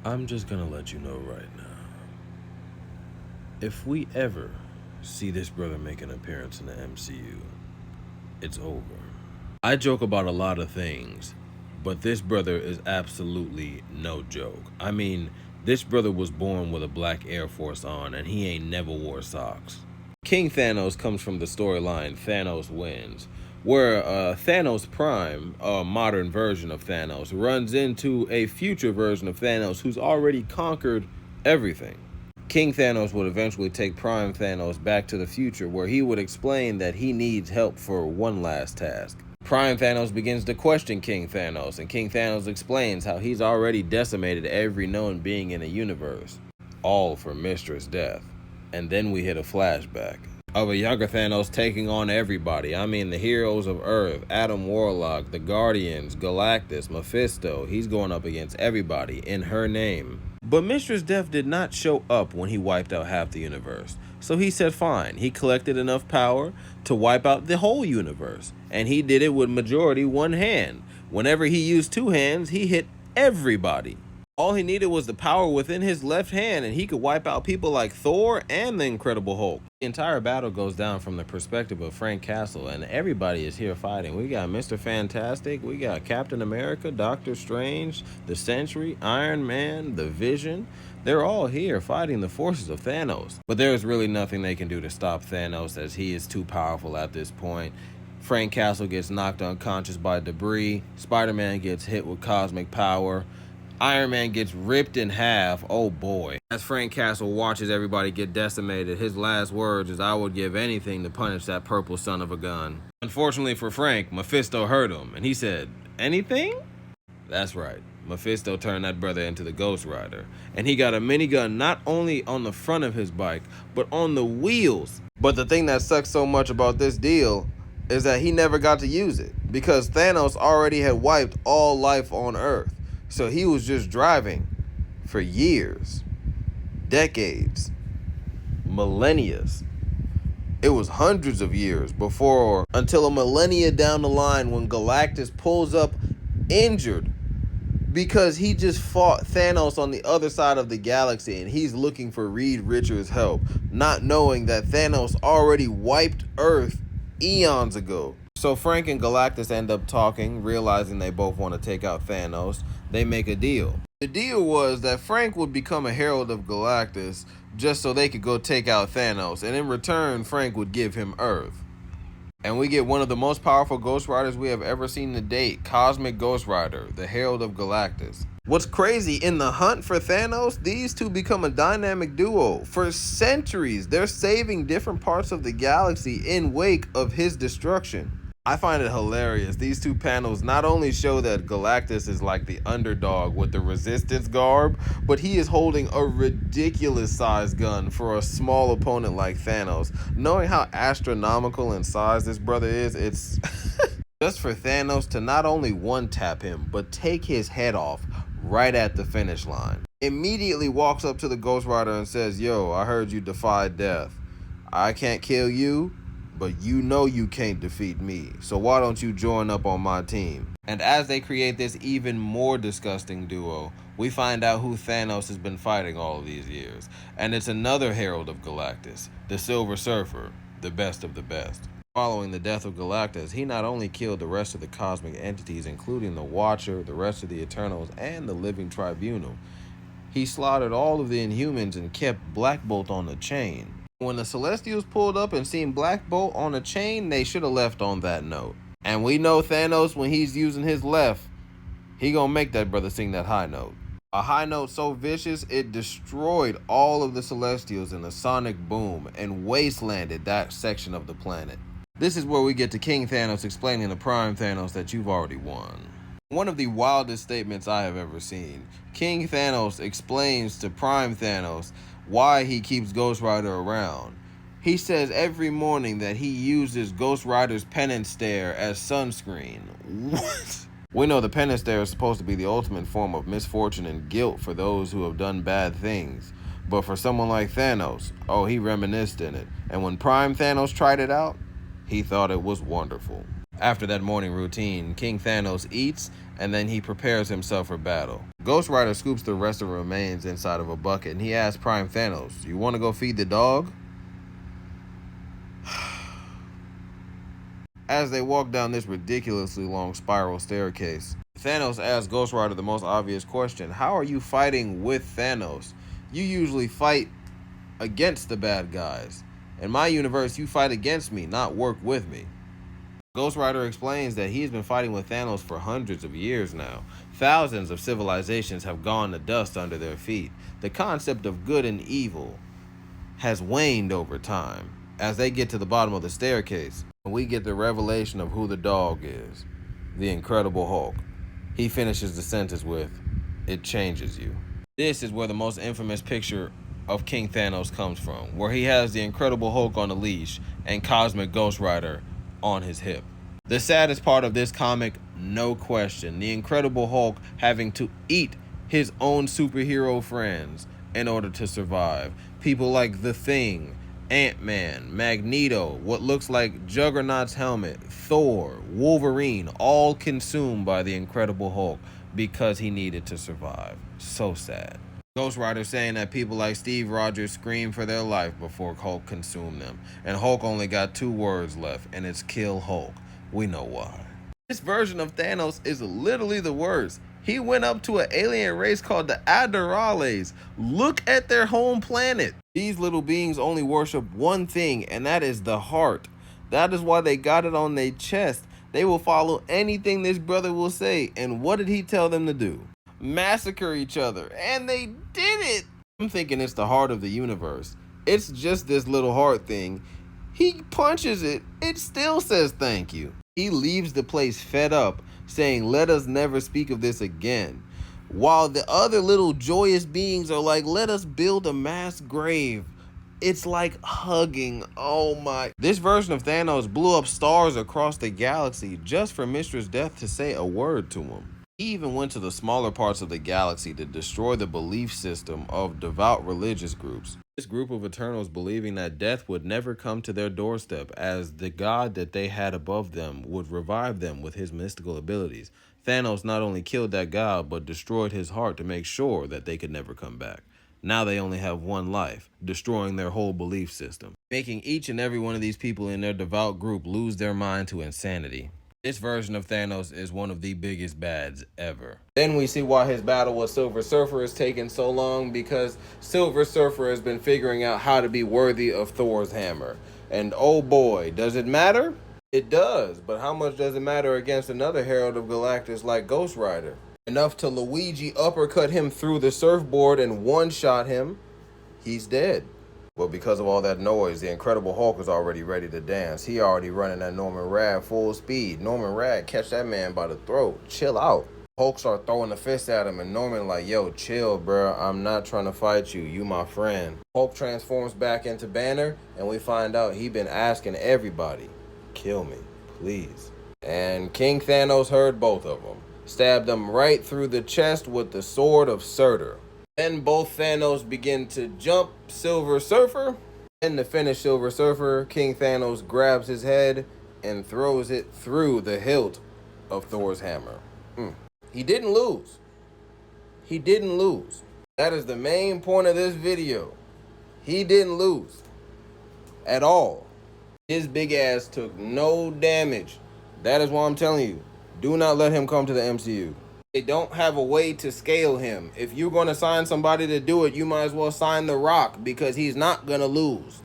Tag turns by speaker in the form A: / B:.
A: I'm just gonna let you know right now. If we ever see this brother make an appearance in the MCU, it's over. I joke about a lot of things, but this brother is absolutely no joke. I mean, this brother was born with a black Air Force on, and he ain't never wore socks. King Thanos comes from the storyline Thanos Wins, where Thanos Prime, a modern version of Thanos, runs into a future version of Thanos who's already conquered everything. King Thanos would eventually take Prime Thanos back to the future, where he would explain that he needs help for one last task. Prime Thanos begins to question King Thanos, and King Thanos explains how he's already decimated every known being in the universe, all for Mistress Death. And then we hit a flashback of a younger Thanos taking on everybody. I mean, the heroes of Earth, Adam Warlock, the Guardians, Galactus, Mephisto. He's going up against everybody in her name. But Mistress Death did not show up when he wiped out half the universe. So he said fine. He collected enough power to wipe out the whole universe. And he did it with majority one hand. Whenever he used two hands, he hit everybody. All he needed was the power within his left hand, and he could wipe out people like Thor and the Incredible Hulk. The entire battle goes down from the perspective of Frank Castle, and everybody is here fighting. We got Mr. Fantastic, we got Captain America, Doctor Strange, the Sentry, Iron Man, the Vision. They're all here fighting the forces of Thanos. But there is really nothing they can do to stop Thanos, as he is too powerful at this point. Frank Castle gets knocked unconscious by debris. Spider-Man gets hit with cosmic power. Iron Man gets ripped in half. Oh boy. As Frank Castle watches everybody get decimated, his last words is, "I would give anything to punish that purple son of a gun." Unfortunately for Frank, Mephisto heard him, and he said, "Anything?" That's right. Mephisto turned that brother into the Ghost Rider, and he got a minigun not only on the front of his bike, but on the wheels. But the thing that sucks so much about this deal is that he never got to use it, because Thanos already had wiped all life on Earth. So he was just driving for years, decades, millennia. It was hundreds of years until a millennia down the line, when Galactus pulls up injured because he just fought Thanos on the other side of the galaxy, and he's looking for Reed Richards' help, not knowing that Thanos already wiped Earth eons ago. So Frank and Galactus end up talking, realizing they both want to take out Thanos. They make a deal. The deal was that Frank would become a herald of Galactus just so they could go take out Thanos, and in return, Frank would give him Earth. And we get one of the most powerful Ghost Riders we have ever seen to date, Cosmic Ghost Rider, the Herald of Galactus. What's crazy, in the hunt for Thanos, these two become a dynamic duo. For centuries, they're saving different parts of the galaxy in wake of his destruction. I find it hilarious. These two panels not only show that Galactus is like the underdog with the resistance garb, but he is holding a ridiculous sized gun for a small opponent like Thanos. Knowing how astronomical in size this brother is, it's just for Thanos to not only one-tap him, but take his head off right at the finish line. Immediately walks up to the Ghost Rider and says, "Yo, I heard you defied death. I can't kill you, but you know you can't defeat me, so why don't you join up on my team?" And as they create this even more disgusting duo, we find out who Thanos has been fighting all of these years. And it's another Herald of Galactus, the Silver Surfer, the best of the best. Following the death of Galactus, he not only killed the rest of the cosmic entities, including the Watcher, the rest of the Eternals, and the Living Tribunal, he slaughtered all of the Inhumans and kept Black Bolt on the chain. When the Celestials pulled up and seen Black Bolt on a chain, they should have left on that note. And we know Thanos, when he's using his left, he gonna make that brother sing that high note. A high note so vicious, it destroyed all of the Celestials in a sonic boom and wastelanded that section of the planet. This is where we get to King Thanos explaining to Prime Thanos that you've already won. One of the wildest statements I have ever seen. King Thanos explains to Prime Thanos why he keeps Ghost Rider around. He says every morning that he uses Ghost Rider's penance stare as sunscreen. What? We know the penance stare is supposed to be the ultimate form of misfortune and guilt for those who have done bad things. But for someone like Thanos, he reminisced in it. And when Prime Thanos tried it out, he thought it was wonderful. After that morning routine, King Thanos eats, and then he prepares himself for battle. Ghost Rider scoops the rest of the remains inside of a bucket, and he asks Prime Thanos, "You want to go feed the dog?" As they walk down this ridiculously long spiral staircase, Thanos asks Ghost Rider the most obvious question: how are you fighting with Thanos? You usually fight against the bad guys. In my universe, you fight against me, not work with me. Ghost Rider explains that he's been fighting with Thanos for hundreds of years now. Thousands of civilizations have gone to dust under their feet. The concept of good and evil has waned over time. As they get to the bottom of the staircase, we get the revelation of who the dog is: the Incredible Hulk. He finishes the sentence with, "It changes you." This is where the most infamous picture of King Thanos comes from, where he has the Incredible Hulk on a leash and Cosmic Ghost Rider on his hip. The saddest part of this comic, no question, the Incredible Hulk having to eat his own superhero friends in order to survive. People like The Thing, Ant-Man, Magneto, what looks like Juggernaut's helmet, Thor, Wolverine, all consumed by the Incredible Hulk because he needed to survive. So sad. Ghost Rider saying that people like Steve Rogers screamed for their life before Hulk consumed them. And Hulk only got 2 words left, and it's kill Hulk. We know why. This version of Thanos is literally the worst. He went up to an alien race called the Adorales. Look at their home planet. These little beings only worship one thing, and that is the heart. That is why they got it on their chest. They will follow anything this brother will say. And what did he tell them to do? Massacre each other, and they did it. I'm thinking it's the heart of the universe. It's just this little heart thing. He punches it, it still says thank you. He leaves the place fed up, saying, "Let us never speak of this again." While the other little joyous beings are like, "Let us build a mass grave." It's like hugging. Oh my. This version of Thanos blew up stars across the galaxy just for Mistress Death to say a word to him. He even went to the smaller parts of the galaxy to destroy the belief system of devout religious groups. This group of Eternals believing that death would never come to their doorstep, as the god that they had above them would revive them with his mystical abilities. Thanos not only killed that god, but destroyed his heart to make sure that they could never come back. Now they only have one life, destroying their whole belief system, making each and every one of these people in their devout group lose their mind to insanity. This version of Thanos is one of the biggest bads ever. Then we see why his battle with Silver Surfer is taking so long, because Silver Surfer has been figuring out how to be worthy of Thor's hammer. And oh boy, does it matter? It does, but how much does it matter against another Herald of Galactus like Ghost Rider? Enough to Luigi uppercut him through the surfboard and one-shot him. He's dead. But because of all that noise, the Incredible Hulk is already ready to dance. He already running at Norman Rad full speed. Norman Rad catch that man by the throat. Chill out. Hulk start throwing the fist at him, and Norman like, "Yo, chill, bro. I'm not trying to fight you. You my friend." Hulk transforms back into Banner, and we find out he been asking everybody, "Kill me, please." And King Thanos heard both of them. Stabbed them right through the chest with the sword of Surtur. Then both Thanos begin to jump Silver Surfer. And to finish Silver Surfer, King Thanos grabs his head and throws it through the hilt of Thor's hammer. He didn't lose. He didn't lose. That is the main point of this video. He didn't lose at all. His big ass took no damage. That is why I'm telling you, do not let him come to the MCU. They don't have a way to scale him. If you're going to sign somebody to do it, you might as well sign The Rock, because he's not going to lose.